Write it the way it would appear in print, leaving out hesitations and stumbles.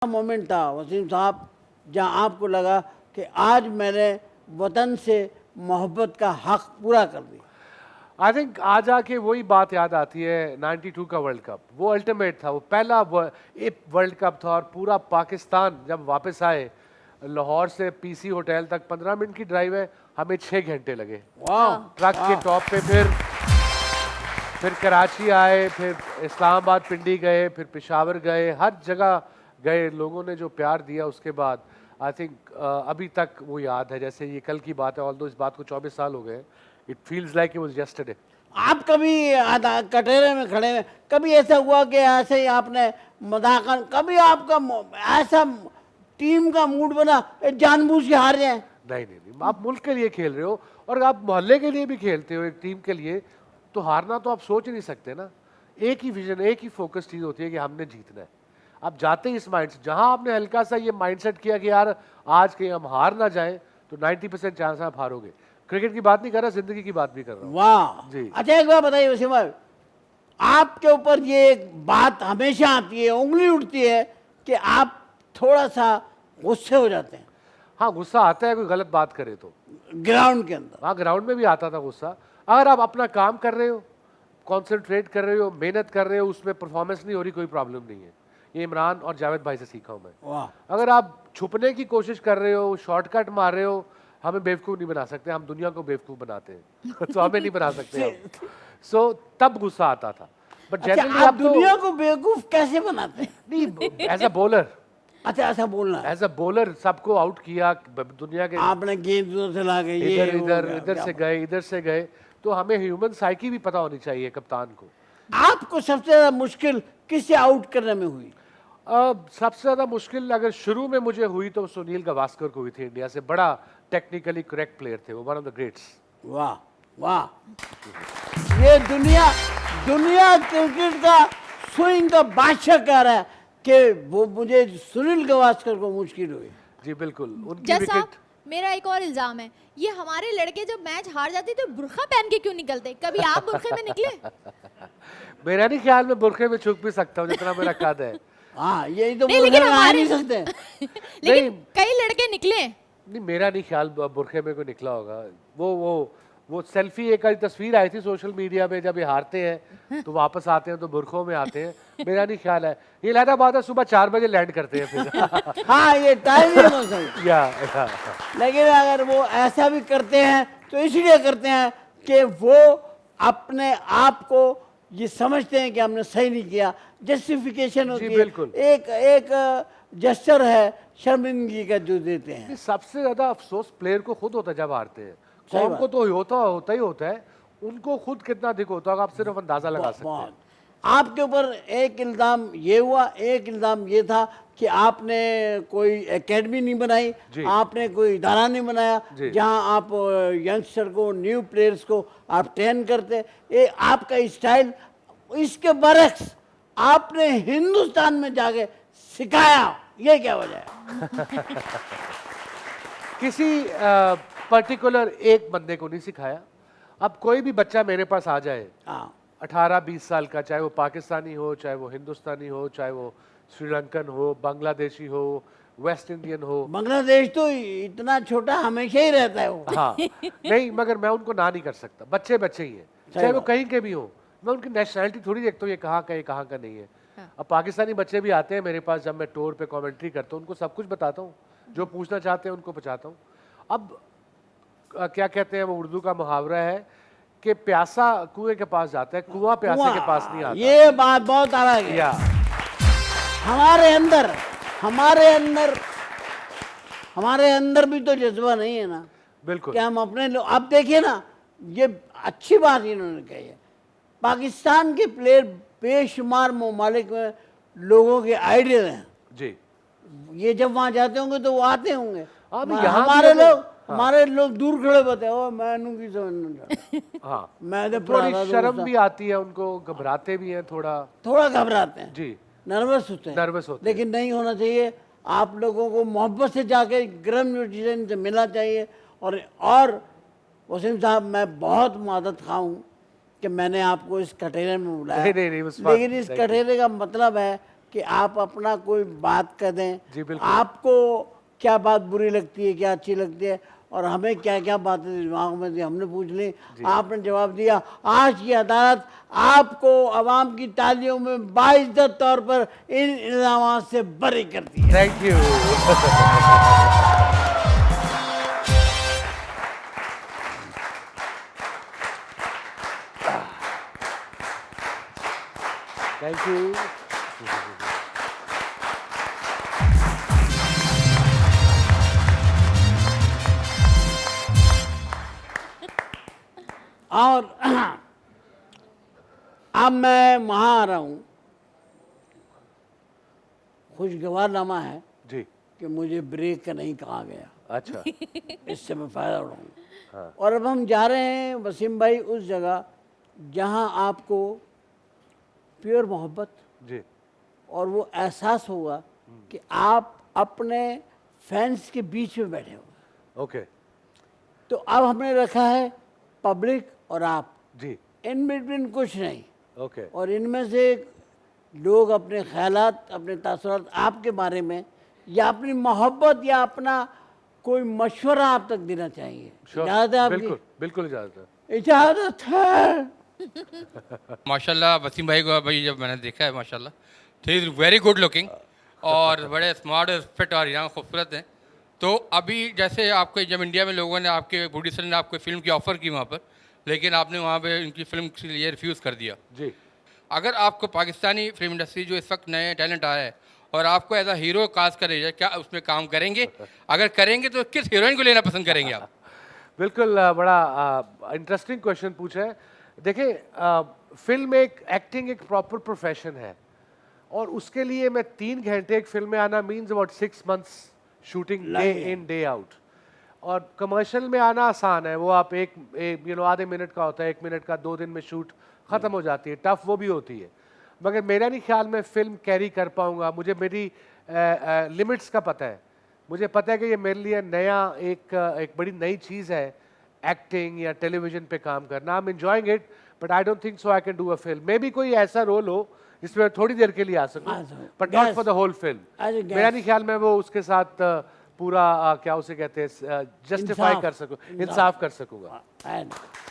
Moment था वसीम साहब जहां आपको लगा कि आज मैंने वतन से मोहब्बत का हक पूरा कर दिया? आई थिंक आज आके वही बात याद आती है 92 का वर्ल्ड कप। वो अल्टीमेट था, वो पहला वर्ल्ड कप था और पूरा पाकिस्तान जब वापस आए, लाहौर से पीसी होटल तक 15 मिनट की ड्राइव है, हमें 6 घंटे लगे वाह ट्रक के टॉप पे। फिर कराची आए, फिर इस्लामाबाद पिंडी गए, फिर पेशावर गए, हर जगह गए। लोगों ने जो प्यार दिया उसके बाद आई थिंक अभी तक वो याद है जैसे ये कल की बात है। ऑल्दो इस बात को 24 साल हो गए, it feels like it was yesterday. आप कभी कटहरे में खड़े हैं, कभी ऐसा हुआ कि ऐसे ही आपने मजाकन, कभी आपका ऐसा टीम का मूड बना जानबूझ के हार जाए? नहीं, आप मुल्क के लिए खेल रहे हो और आप मोहल्ले के लिए भी खेलते हो, एक टीम के लिए, तो हारना तो आप सोच ही नहीं सकते ना। एक ही विजन, एक ही फोकस चीज होती है कि हमने जीतना है। आप जाते ही इस माइंड से, जहां आपने हल्का सा ये माइंडसेट किया कि यार आज के हम हार ना जाएं, तो 90% चांस आप हारोगे। क्रिकेट की बात नहीं कर रहा, जिंदगी की बात भी कर रहा हूँ। वाह जी। अच्छा, एक बात बताइए वसीम भाई, आपके ऊपर ये एक बात हमेशा आती है, उंगली उठती है कि आप थोड़ा सा गुस्से हो जाते हैं हाँ, गुस्सा आता है कोई गलत बात करे तो। ग्राउंड के अंदर। हाँ, ग्राउंड में भी आता था गुस्सा। अगर आप अपना काम कर रहे हो, कॉन्सेंट्रेट कर रहे हो, मेहनत कर रहे हो, उसमें परफॉर्मेंस नहीं हो रही, कोई प्रॉब्लम नहीं है। ये इमरान और जावेद भाई से सीखा हूं मैं। वाह अगर आप छुपने की कोशिश कर रहे हो, शॉर्टकट मार रहे हो, हमें बेवकूफ़ नहीं बना सकते, हम दुनिया को बेवकूफ़ बनाते हैं तो हमें नहीं बना सकते हम। सो तब गुस्सा आता था। बट अच्छा, जनरली आप अब तो दुनिया को बेवकूफ कैसे बनाते हैं? नहीं, एज अ बॉलर, अच्छा ऐसा बोलना है। एज अ बॉलर सबको आउट किया दुनिया के। आपने गेंद उधर से ला गए, ये इधर हो इधर गया, इधर क्या से बात। गए, इधर से गए, तो हमें ह्यूमन साइकी भी पता होनी चाहिए कप्तान को। आपको सबसे ज्यादा मुश्किल किससे आउट करने में हुई? सबसे ज्यादा मुश्किल अगर शुरू में मुझे हुई तो सुनील गावस्कर को हुई थी। इंडिया से बड़ा टेक्निकली करेक्ट प्लेयर थे वो, वन ऑफ द ग्रेट्स। वाह वाह, ये दुनिया दुनिया क्रिकेट का स्विंग का बादशाह कह रहा है कि वो मुझे सुनील गावस्कर को मुश्किल हुई। जी बिल्कुल, उनकी जैसा विकेट। मेरा एक और इल्जाम है, ये हमारे लड़के जब मैच हार जाते तो बुर्खा पहन के क्यों निकलते? कभी आप बुर्खे में निकले? मेरा नहीं ख्याल में बुरखे में छुप भी सकता हूँ जितना मेरा कद है। हाँ यही तो नहीं, बोल लेकिन रहे हैं, आ हमारे- नहीं सकते। लेकिन कई लड़के निकले। नहीं, मेरा नहीं ख्याल बुरखे में कोई निकला होगा। वो सेल्फी, एक आधी तस्वीर आई थी सोशल मीडिया पे, जब ये हारते हैं तो वापस आते हैं तो बुरखों में आते हैं। मेरा नहीं ख्याल है। ये इलाहाबाद है, सुबह 4 बजे लैंड करते हैं फिर। हाँ ये टाइम ही हो सही। या लेकिन अगर वो ऐसा भी करते हैं तो इसलिए करते हैं कि वो अपने आप को ये समझते हैं कि हमने सही नहीं किया। जस्टिफिकेशन होती है, बिल्कुल। एक जेस्चर है शर्मिंदगी का जो देते हैं। सबसे ज्यादा अफसोस प्लेयर को खुद होता है जब हारते हैं। सही कौम बात। को तो होता ही होता है, उनको खुद कितना दुख होता होगा आप सिर्फ अंदाजा लगा सकते हैं। बहुत। आपके ऊपर एक इल्ज़ाम ये हुआ, एक इल्ज़ाम ये था कि आपने कोई एकेडमी नहीं बनाई, जी। आपने कोई इदारा नहीं बनाया जी। जहां आप यंगस्टर को, न्यू प्लेयर्स को आप ट्रेन करते। ये आपका स्टाइल, इसके बरक्स आपने हिंदुस्तान में जाके सिखाया, ये क्या वजह है? किसी पर्टिकुलर एक बंदे को नहीं सिखाया। अब कोई भी बच्चा मेरे पास आ जाए, हाँ 18-20 साल का, चाहे वो पाकिस्तानी हो, चाहे वो हिंदुस्तानी हो, चाहे वो श्रीलंकन हो, बांग्लादेशी हो, वेस्ट इंडियन हो। बांग्लादेश तो इतना छोटा हमेशा ही रहता है वो। हाँ नहीं, मगर मैं उनको ना नहीं कर सकता। बच्चे बच्चे ही हैं, चाहे वो कहीं के भी हो। मैं उनकी नेशनैलिटी थोड़ी देखता हूँ ये कहाँ का है, कहाँ का नहीं है। अब पाकिस्तानी बच्चे भी आते हैं मेरे पास, जब मैं टूर पे कमेंट्री करता हूँ उनको सब कुछ बताता हूँ, जो पूछना चाहते हैं उनको पूछाता हूँ। अब क्या कहते हैं, वो उर्दू का मुहावरा है कि प्यासा कुएं के पास जाता है, कुआं प्यासे के पास नहीं आता। ये बात बहुत अलग है। या हमारे अंदर भी तो जज्बा नहीं है ना बिल्कुल। कि हम अपने लोग। अब देखिए ना, ये अच्छी बात इन्होंने कही है, पाकिस्तान के प्लेयर बेशुमार ममालिक में लोगों के आइडियल हैं। जी ये जब वहां जाते होंगे तो वो आते होंगे। हाँ, नहीं, यहाँ भी हमारे अगर- लोग हमारे लोग दूर खड़े होते हैं, ओ मैं की समझ हाँ, मैं तो थोड़ी पुराना शर्म दोस्त भी आती है उनको, घबराते भी हैं थोड़ा घबराते हैं, जी नर्वस होते हैं। नर्वस होते हैं। लेकिन नहीं होना चाहिए। आप लोगों को मोहब्बत से जाके ग्रेजुएशन से मिलना चाहिए। और वसीम साहब, मैं बहुत मदद खा हूँ कि मैंने आपको इस कटहरे में बुलाया। नहीं, नहीं, नहीं, it was fun. लेकिन इस Thank you. कटहरे का मतलब है कि आप अपना कोई बात कर दें, जी, बिल्कुल। आपको क्या बात बुरी लगती है, क्या अच्छी लगती है, और हमें क्या क्या बातें दिमाग में थी हमने पूछ ली, आपने जवाब दिया। आज की अदालत आपको अवाम की तालियों में बाइज्जत तौर पर इन इल्जामात से बरी करती है। Thank you. Thank you. और अब मैं वहाँ आ रहा हूँ, खुशगवारनामा है जी, कि मुझे ब्रेक का नहीं कहा गया, अच्छा। इससे मैं फ़ायदा उठाऊँ। और अब हम जा रहे हैं वसीम भाई उस जगह जहाँ आपको प्योर मोहब्बत जी, और वो एहसास होगा कि आप अपने फैंस के बीच में बैठे हो। ओके, तो अब हमने रखा है पब्लिक और आप, जी, इन बिटवीन कुछ नहीं, ओके, और इनमें से लोग अपने ख्यालात, अपने तासुरात आपके बारे में या अपनी मोहब्बत या अपना कोई मशवरा आप तक देना चाहिए। श्योर, इजाज़त है आपकी? बिल्कुल, बिल्कुल इजाजत है। इजाज़त है। माशाल्लाह वसीम भाई को भाई जब मैंने देखा है माशाल्लाह, he is very good looking और बड़े स्मार्ट और फिट और यहाँ खूबसूरत हैं। तो अभी जैसे आपको जब इंडिया में लोगों ने आपके प्रोड्यूसर ने आपको फिल्म की ऑफ़र की वहाँ पर, लेकिन आपने वहाँ पे इनकी फिल्म के लिए रिफ्यूज़ कर दिया। जी, अगर आपको पाकिस्तानी फिल्म इंडस्ट्री जो इस वक्त नए टैलेंट आया है और आपको एज अ हीरो कास्ट करे, क्या उसमें काम करेंगे? अगर करेंगे तो किस हीरोइन को लेना पसंद करेंगे आप? बिल्कुल बड़ा इंटरेस्टिंग क्वेश्चन पूछा है। देखिए, फिल्म एक्टिंग एक प्रॉपर प्रोफेशन है और उसके लिए मैं 3 घंटे एक फिल्म में आना means about 6 months shooting day in day out. और कमर्शियल में आना आसान है, वो आप आधे मिनट का होता है, 1 मिनट का, 2 दिन में शूट ख़त्म हो जाती है। टफ वो भी होती है, मगर मेरा नहीं ख्याल में फिल्म कैरी कर पाऊँगा। मुझे मेरी लिमिट्स का पता है, मुझे पता है कि ये मेरे लिए नया एक बड़ी नई चीज़ है एक्टिंग या टेलीविज़न पे काम करना। I am enjoying it but I don't think so I can do a film. May be कोई ऐसा रोल हो जिसमें मैं थोड़ी देर के लिए आ सकूं, but not for the whole film. मेरा नहीं ख्याल मैं वो उसके साथ पूरा क्या उसे कहते हैं जस्टिफाई कर सकूं, इंसाफ कर सकूंगा।